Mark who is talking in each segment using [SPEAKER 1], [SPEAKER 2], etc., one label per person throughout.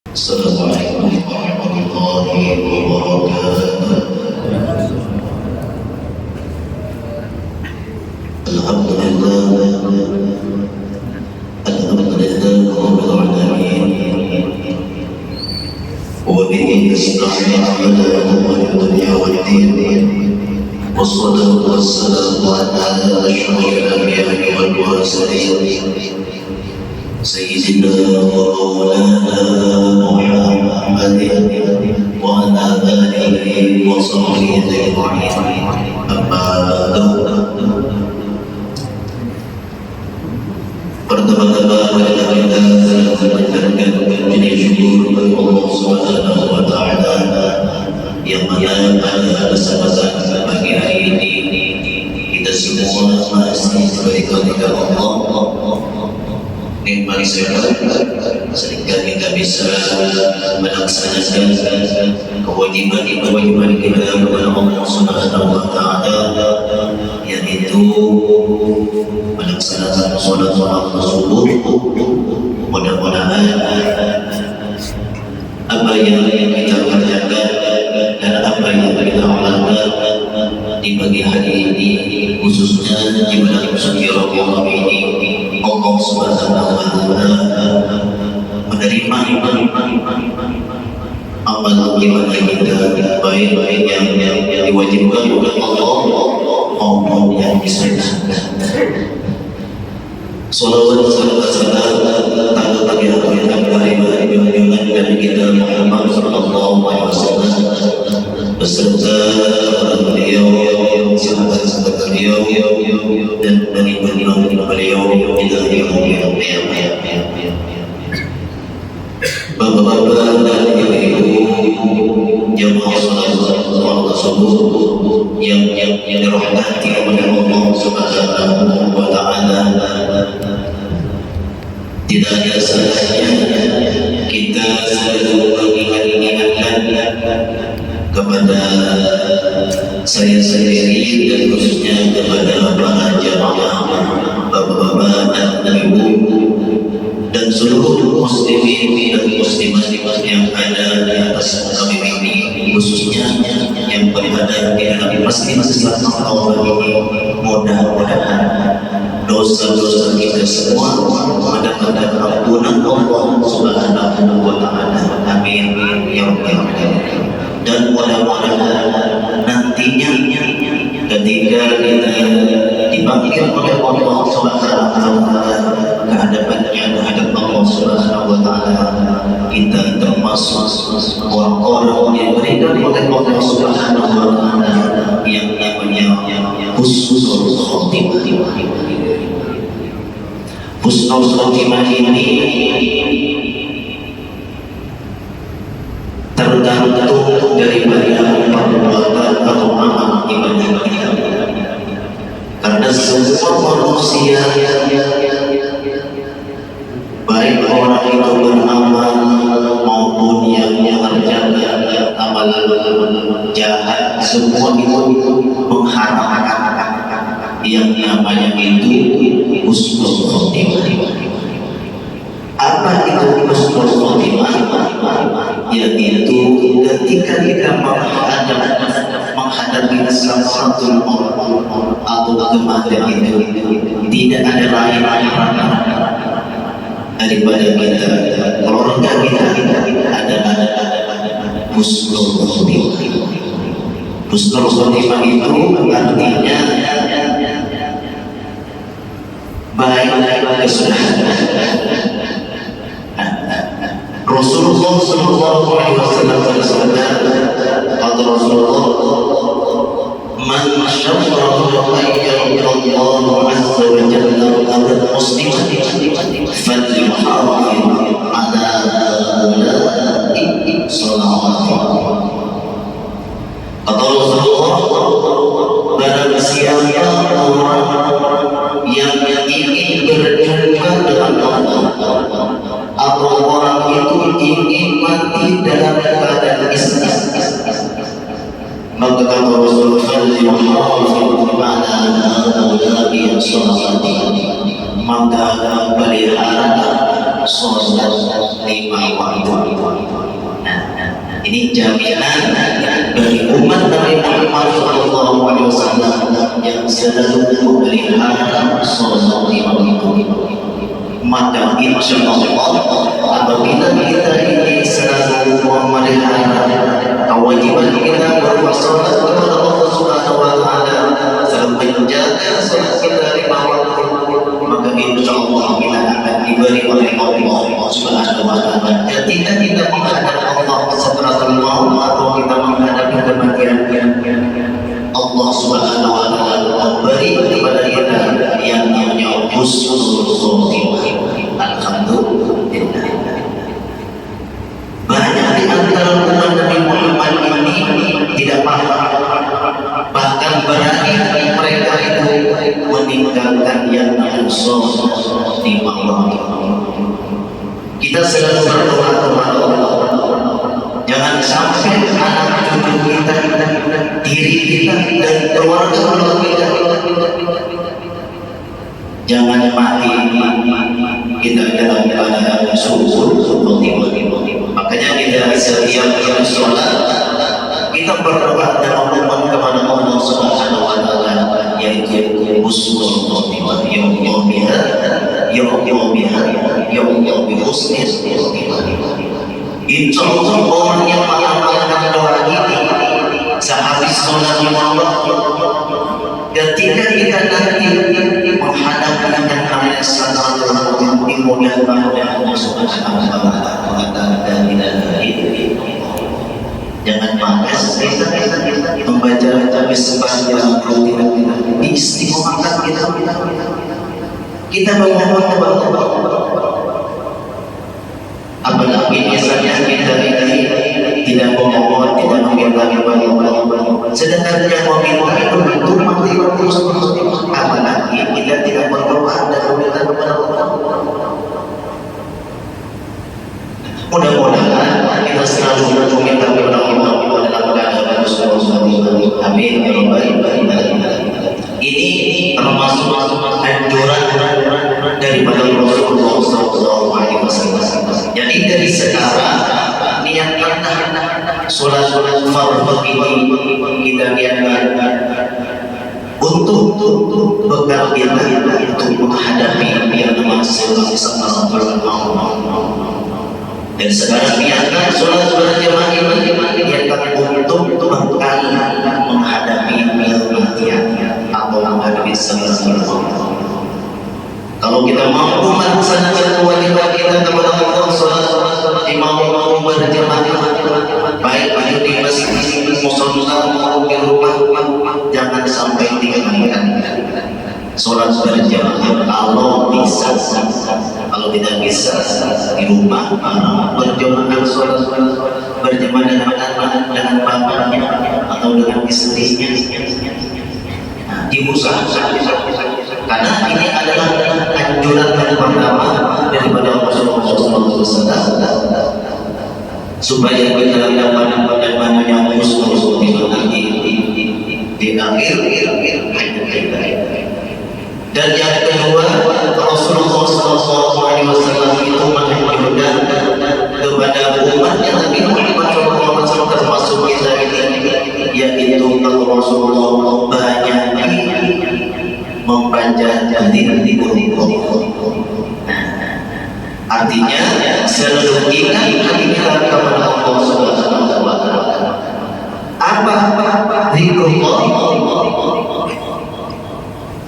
[SPEAKER 1] Assalamualaikum warahmatullahi wabarakatuh. Alhamdulillah, Rabbil alamin. Wa bihi nasta'inu ala umuri dunya waddin. Wassalatu wassalamu ala asyrafil anbiya'i wal mursalin. Sayyidina wa maulana Muhammadin wa ala alihi wa sahbihi ajma'in. Amma ba'du. Pertama-tama kita mengucapkan puji syukur kepada Allah Subhanahu wa taala yang mana pada kesempatan pagi hari ini kita semua masih diberikan oleh Allah nikmat sehat sehingga kita bisa melaksanakan kewajiban kita kepada Allah Subhanahu wa taala, yaitu melaksanakan salat subuh. Mudah-mudahan apa yang kita kerjakan dan apa yang kita amalkan di pagi hari ini, khususnya di bulan suci Ramadan ini, Allah Subhanahu wa taala menerima amal ibadah kita, baik yang diwajibkan oleh Allah maupun yang disunahkan. Salawat serta tanda tabiat yang junjungan Nabi kita Muhammad sallallahu alaihi wasallam beserta beliau, sahabat-sahabat beliau dan dari beliau ila yaumil qiyamah. Bapak-bapak dan ibu-ibu jamaah salat subuh yang dirahmati oleh Allah Subhanahu wa taala, tidak ada salahnya kita selalu mengingatkan kepada saya sendiri dan khususnya kepada para jamaah, bapak-bapak dan ibu dan seluruh muslimin dan muslimat yang ada di atas muka bumi ini, khususnya yang berada di dalam masjid-masjid Allah ini. Mudah-mudahan dosa-dosa kita semua mendapat ampunan Allah Subhanahu wa taala. Amin ya rabbal alamin. Dan mudah-mudahan nantinya ketika kita dipanggil oleh Allah Subhanahu wa taala ke hadapannya, menghadap Allah Subhanahu wa taala, kita termasuk orang-orang yang diberikan oleh Allah Subhanahu wa taala yang namanya husnul khotimah. Husnul khotimah ini tergantung daripada perbuatan atau amal ibadah kita. Karena semua manusia, baik orang itu beramal maupun yang mengerjakan amalan jahat, semua itu mengharapkan yang namanya itu husnul khotimah. Apa itu husnul khotimah? Yaitu ketika kita menghadapi sesuatu atau kematian itu, tidak ada lain daripada kita, keluarga kita adalah husnul khotimah. Husnul khotimah itu artinya baik kesudahan. Rasulullah sallallahu alaihi wasallam bersabda, kata Rasulullah, man syarrahu ayyallahu azza wa jalla abad musliman falyuhafid ala ulai salawat. Kata Rasulullah, barang siapa orang yang ingin berjumpa dengan Allah atau orang itu ingin mati dalam keadaan Islam, maka kata Rasulullah sallallahu alaihi wasallam, maka Ini jaminan bagi umat Nabi Muhammad SAW yang selalu memelihara sholat lima waktu. Maka insya Allah apabila kita ini selalu memelihara kewajiban kita bersolat kepada Allah Subhanahu Wa Taala, selalu menjaga sholat kita lima waktu, maka insya Allah kita akan diberi oleh Allah Subhanahu Wa Taala. Ketika kita menghadap Allah setelah maut atau kita menghadapi kematian, Allah Subhanahu Wa Taala memberi kepada kita yang namanya husnul khotimah. Alhamdulillah. Banyak di antara umat Nabi Muhammad ini tidak paham, bahkan berani mereka itu meninggalkan yang namanya sholat lima waktu. Kita selalu berdoa kepada Allah, jangan sampai anak cucu kita, diri kita dan keluarga kita jangan mati kita dalam keadaan syukur. Makanya kita setiap kali sholat kita berdoa dan memohon kepada Allah Subhanahu Wa Taala, yaitu husnul khotimah. Ya Allah biha, ya Allah biha, ya Allah bi husnul khotimah. Insya Allah orang yang mengamalkan doa ini sehabis sholat lima waktu, ketika kita nanti menghadapi yang namanya sakaratul maut, dimudahkan oleh Allah Subhanahu Wa Taala dan tidak jangan malas membaca sepanjang diistimewakan kita memohon kepada Allah. Apalagi misalnya kita ini tidak memohon, tidak meminta kepada Allah, sedangkan yang meminta itu mati terus. Apalagi kita tidak berdoa dan meminta kepada Allah. Mudah-mudahan kita selalu meminta kepada Allah dalam keadaan Rasulullah. Amin ya rabbal alamin. Ini termasuk anjuran daripada Rasulullah SAW. Jadi dari sekarang niatkan sholat fardu ini kita niatkan untuk bekal kita untuk menghadapi yang namanya sakaratul maut. Dan sekarang niatkan sholat berjamaah ini niatkan untuk bekal menghadapi kematian atau menghadapi sakaratul maut. Kalau kita mampu melaksanakan kewajiban kita kepada Allah sholat mau berjamaah, baik itu di masjid, musola maupun di rumah, jangan sampai tinggalkan sholat berjamaah. Kalau bisa, kalau tidak bisa di rumah berjamaah sholat berjamaah dengan anak, dengan bapaknya atau dengan istrinya, diusahakan. Karena ini adalah anjuran yang pertama daripada Rasulullah SAW, supaya kita dapat bagaimana yang husnul khotimah di akhir hayat kita. Dan yang kedua, Rasulullah SAW itu menganjurkan kepada umatnya Nabi Muhammad SAW termasuk kita ini, yaitu Rasulullah banyak membaca hati-hati Allah. Artinya selalu ingat hati kita kepada Allah Subhanahu Wa Taala. Apa zikrullah?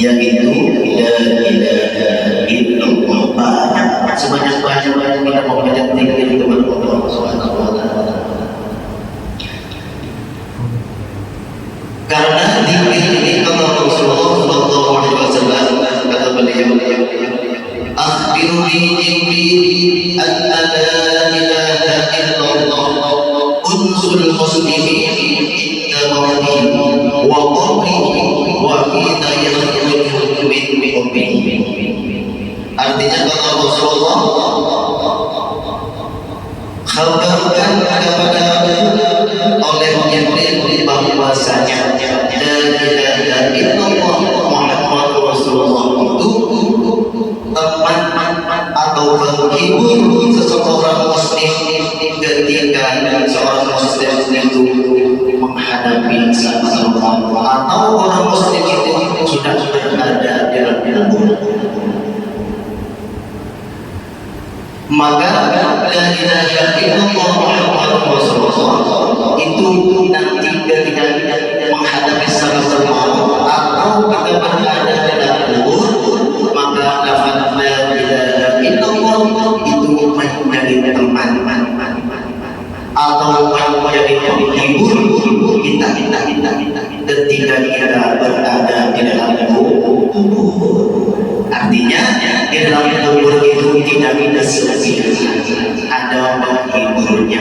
[SPEAKER 1] Yaitu la ilaha illallah. Banyak sebanyak-banyaknya kita membaca zikir kepada Allah Subhanahu Wa Taala. Karena zikir ini kata Rasulullah sallallahu alaihi wasallam, kata beliau, akhbiruni Jibril an la ilaha illallah unsul muslimin inda mawti wa qabri wa hina yakhruju min ummihi. Artinya kata Rasulullah, khabarkan kepada oleh Jibril bahwasanya la ilaha illallah Muhammad Rasulullah itu teman atau penghibur seseorang muslim ketika dari seorang muslim itu menghadapi sahabat Allah atau orang muslim itu sudah berada di dalam kubur, maka la ilaha illallah Muhammadur Rasulullah itu nanti ketika menghadapi sahabat Allah atau kita berada di dalam kubur, maka lafaz la ilaha illallah itu menjadi teman atau menjadi penghibur kita ketika kita berada di dalam kubur. Artinya di dalam kubur itu tidak ada sepi, ada penghiburnya.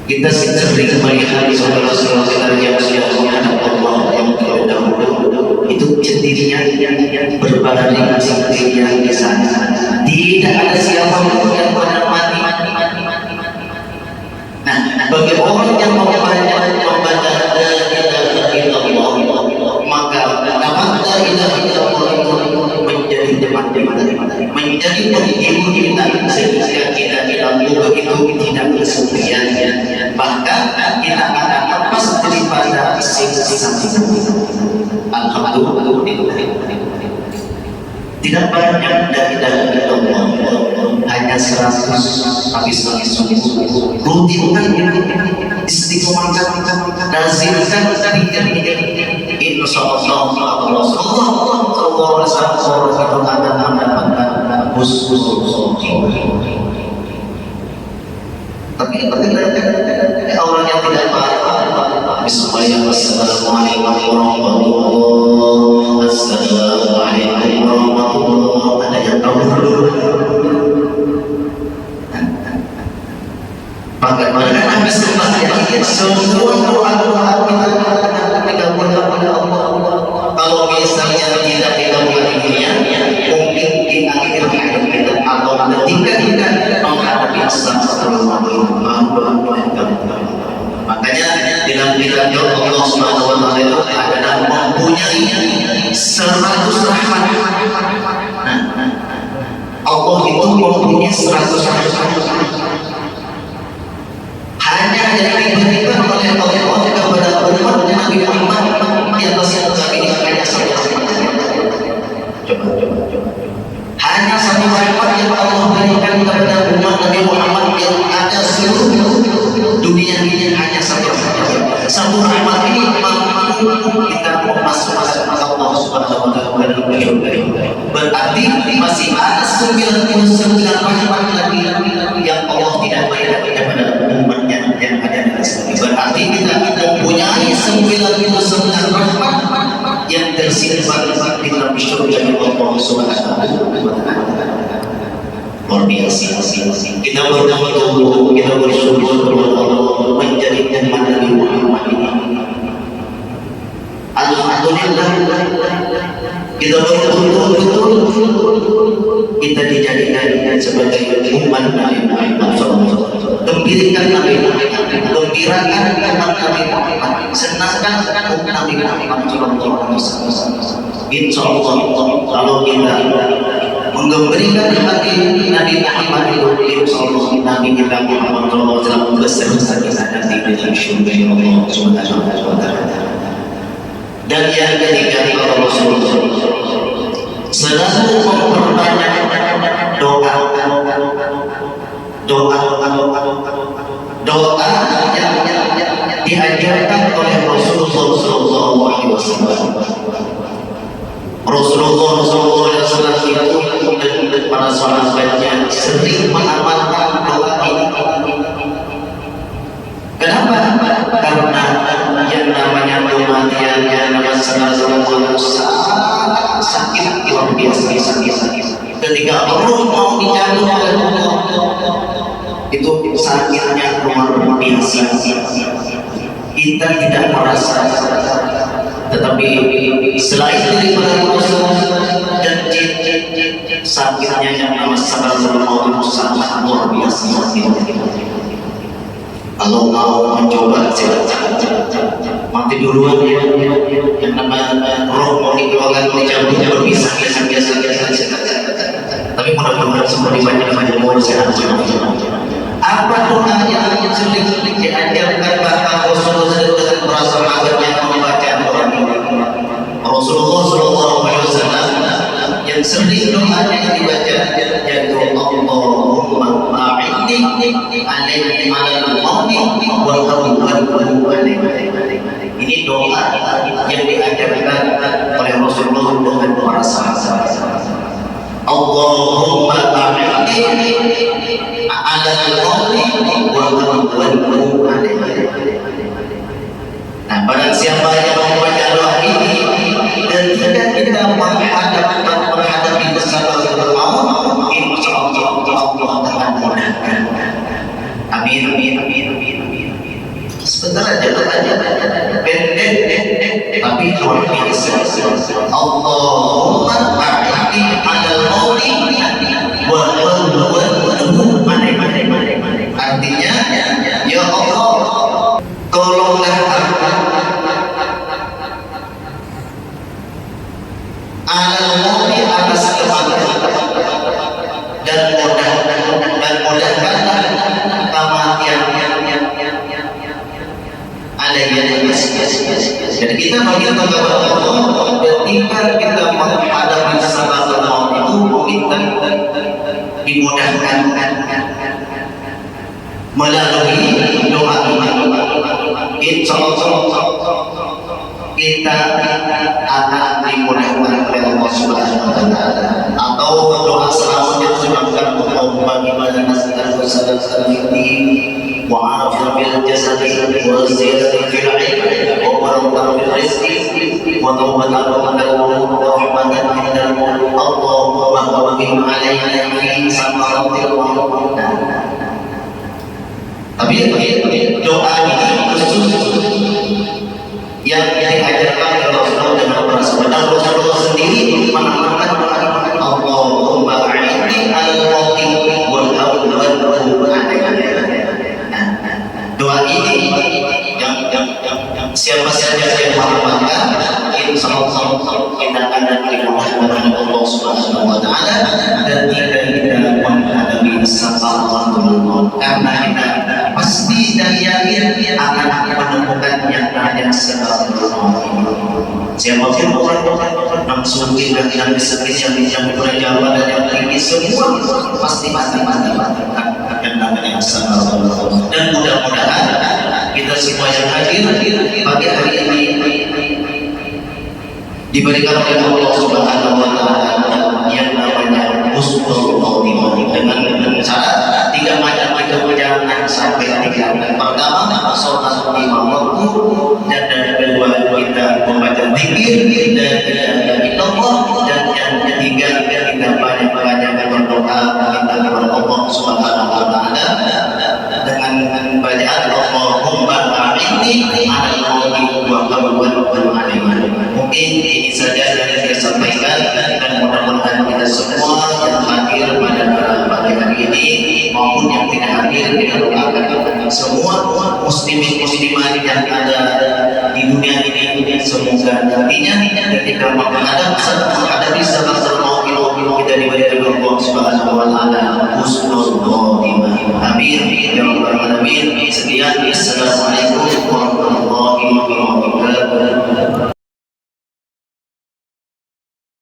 [SPEAKER 1] Kita sering melihat saudara-saudara yang sudah menghadap Allah yang terdahulu itu sendirinya berbaring sendirian di sana, tidak ada siapapun yang menemani. Nah, bagi orang yang membaca la ilaha illallah, maka dapat la ilaha illallah itu menjadi teman, menjadi penghibur kita sehingga kita dalam kubur itu tidak kesepian, bahkan kita akan lepas daripada siksa. Alhamdulillah. Tidak banyak dari Allah, hanya 100 habis rutinkan istiqomahkan lazimkan insyaallah Rasulullah sallallahu alaihi wasallam akan mendapatkan husnul khotimah. Tapi orang yang tidak paham bismillahirrahmanirrahim, assalamualaikum warahmatullahi wabarakatuh, assalamualaikum warahmatullahi, ada yang tahu dulu bagaimana habis sembahyang semua doa-doa kita kepada Allah. Kalau misalnya tidak dilakukannya, mungkin di akhir hayat kita atau ketika kita menghadapi makanya dalam kitab Allah Subhanahu wa taala itu adalah mempunyai 100 rahmat. Allah itu mempunyai 100 rahmat. Hanya yang diberikan oleh Allah kepada umat Nabi Muhammad di atas yang ini hanya satu. Coba. Hanya satu rahmat yang Allah berikan kepada umat Nabi Muhammad yang ada seluruh dunia ini, hanya satu rahmat ini mampu kita masuk Allah Subhanahu wa taala. Berarti masih ada 99 rahmat lagi yang Allah tidak berikan kepada umatnya yang ada di atas. Berarti kita mempunyai 99 rahmat yang tersimpan di dalam surga Allah Subhanahu wa taala. Luar biasa. Kita berdoa, kita bersyukur kepada Allah menjadikan Nabi Muhammad ini. Alhamdulillah, kita betul-betul kita dijadikan sebagai umat Nabi Muhammad SAW. Gembirakan Nabi Muhammad, gembirakan umat Nabi Muhammad, senangkan umat Nabi Muhammad SAW. Insya Allah kalau kita menggembirakan hati Nabi Muhammad itu, insya Allah Nabi kita Muhammad SAW besar-besar kita nanti dalam syurga Allah Subhanahu wa taala. Dan yang ketiga, Rasulullah selalu memperbanyak doa yang diajarkan oleh Rasulullah sallallahu alaihi wasallam. Rasulullah sallallahu alaihi wasallam itu dan para sahabatnya sering mengamalkan doa ini. Kenapa? Karena yang namanya kematian, yang namanya segala sangat sakit, luar biasa. Ketika roh mau dicabut oleh Allah, itu sakitnya luar biasa. Kita tidak merasa, tetapi selain daripada Rasul dan jin, sakitnya yang namanya segala sangat luar biasa. Kalau mau mencoba mati duluan ya, yang namanya roh mau dikeluarkan dicabutnya berpisah biasa. Tapi mudah-mudahan semua dibaca mau sehat. Apa doa yang sering diajarkan bahkan Rasulullah dengan para sahabat yang membaca doa ini? Rasulullah SAW yang sering doanya yang dibaca yaitu Allahumma a'inni alaihi alal mawti wa hawwanhu alaihi. Ini doa yang diajarkan oleh Rasulullah dengan para sahabat. Allahumma a'inni alal mawti wa hawwanhu alaihi. Nah, barang siapa yang membaca doa ini dan tidak kita menghadapi bersama maut, insya Allah Allah akan mudahkan. Amin. Sebentar aja, pendek tapi luar biasa. Allahumma a'inni 'alal mauti wa hawwanhu 'alaihi. Artinya, ya Allah, tolonglah aku 'alal mauti atas kematian dan mudahkanlah kematian jadi kita meminta kepada Allah ketika kita menghadapi sakaratul maut itu meminta dimudahkan melalui doa ini. Insya Allah kita akan dimudahkan oleh Allah Subhanahu wa Ta'ala. Atau doa selanjutnya disebutkan Allahumma bima nas'aluka salamati وعافية في الجسد وزيادة في العلم وبركة في الرزق وتوبة عند الموت ورحمة عند الموت اللهم وهب علينا في سكرات الموت. Tapi doa ini khusus yang diajarkan oleh Rasulullah dengan para sahabat. Rasulullah sendiri menamakan doa ini Allahumma a'inni 'alal mauti wa hawwanhu 'alaihi. Doa ini yang siapa saja yang mengamalkan insya Allah kita akan dimudahkan oleh Allah Subhanahu wa Ta'ala dan tidak menghadapi sakaratul maut karena kita pasti dan yakin akan menemukan yang namanya sakaratul maut. Siapapun orang yang sulit dan yang disakiti yang berjamaah dan yang tinggi semua pasti yang namanya sakaratul maut. Dan mudah-mudahan kita semua yang hadir pagi hari ini diberikan oleh Allah Subhanahu wa Ta'ala yang namanya husnul khotimah dengan syarat 3 macam jangan sampai 3. Pertama, sholat 5 waktu, dan kedua kita membaca zikir dan Allah, dan yang ketiga kita banyak-banyak berdoa minta kepada Allah Subhanahu wa Ta'ala dengan bacaan Allahumma a'inni 'alal mauti wa hawwanhu 'alaihi. Mungkin ini saja yang saya sampaikan dan mudah-mudahan kita semua yang hadir pada pagi hari ini maupun yang tidak hadir kita doakan semua muslimin muslimat yang ada di dunia ini semoga nantinya ketika menghadapi